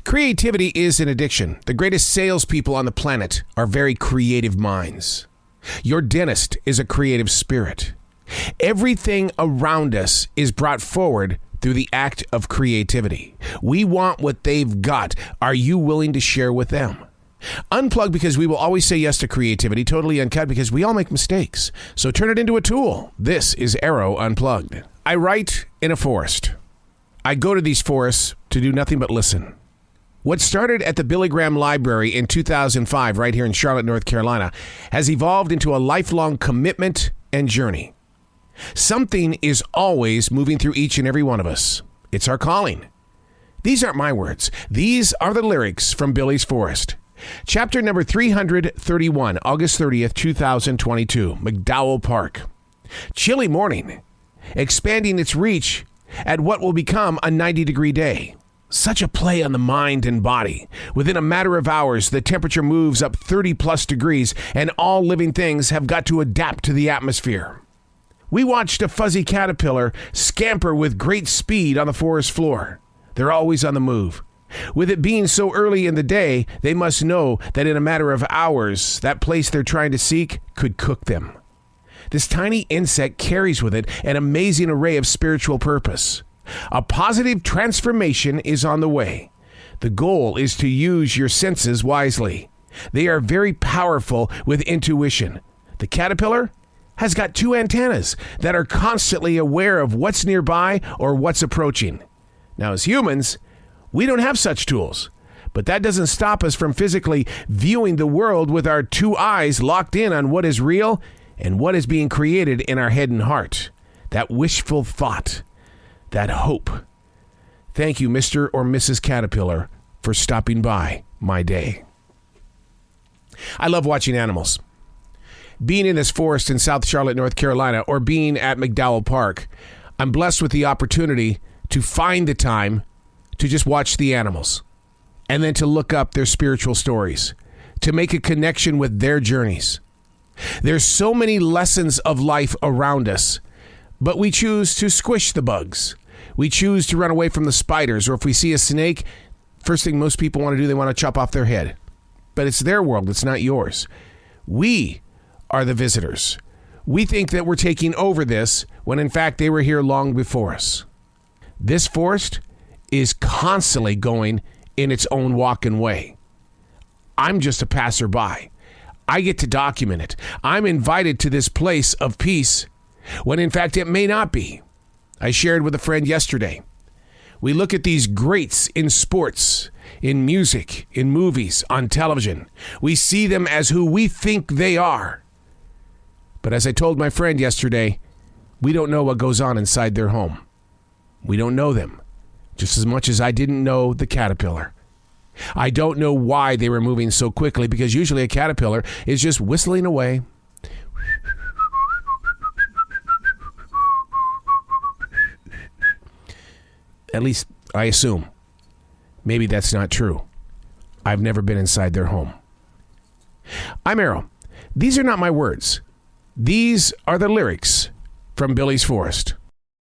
Creativity is an addiction. The greatest salespeople on the planet are very creative minds. Your dentist is a creative spirit. Everything around us is brought forward through the act of creativity. We want what they've got. Are you willing to share with them? Unplugged, because we will always say yes to creativity. Totally Uncut, because we all make mistakes. So turn it into a tool. This is Arroe Unplugged. I write in a forest. I go to these forests to do nothing but listen. What started at the Billy Graham Library in 2005, right here in Charlotte, North Carolina, has evolved into a lifelong commitment and journey. Something is always moving through each and every one of us. It's our calling. These aren't my words. These are the lyrics from Billy's Forest. Chapter number 331, August 30th, 2022, McDowell Park. Chilly morning, expanding its reach at what will become a 90-degree day. Such a play on the mind and body. Within a matter of hours, the temperature moves up 30-plus degrees, and all living things have got to adapt to the atmosphere. We watched a fuzzy caterpillar scamper with great speed on the forest floor. They're always on the move. With it being so early in the day, they must know that in a matter of hours, that place they're trying to seek could cook them. This tiny insect carries with it an amazing array of spiritual purpose. A positive transformation is on the way. The goal is to use your senses wisely. They are very powerful with intuition. The caterpillar has got 2 antennas that are constantly aware of what's nearby or what's approaching. Now, as humans, we don't have such tools, but that doesn't stop us from physically viewing the world with our 2 eyes locked in on what is real and what is being created in our head and heart. That wishful thought. That hope. Thank you, Mr. or Mrs. Caterpillar, for stopping by my day. I love watching animals. Being in this forest in South Charlotte, North Carolina, or being at McDowell Park, I'm blessed with the opportunity to find the time to just watch the animals and then to look up their spiritual stories, to make a connection with their journeys. There's so many lessons of life around us, but we choose to squish the bugs. We choose to run away from the spiders, or if we see a snake, first thing most people want to do, they want to chop off their head. But it's their world, it's not yours. We are the visitors. We think that we're taking over this when in fact they were here long before us. This forest is constantly going in its own walking way. I'm just a passerby. I get to document it. I'm invited to this place of peace when in fact it may not be. I shared with a friend yesterday. We look at these greats in sports, in music, in movies, on television. We see them as who we think they are. But as I told my friend yesterday, we don't know what goes on inside their home. We don't know them, just as much as I didn't know the caterpillar. I don't know why they were moving so quickly, because usually a caterpillar is just whistling away. At least I assume. Maybe that's not true. I've never been inside their home. I'm Arroe. These are not my words. These are the lyrics from Billy's Forest.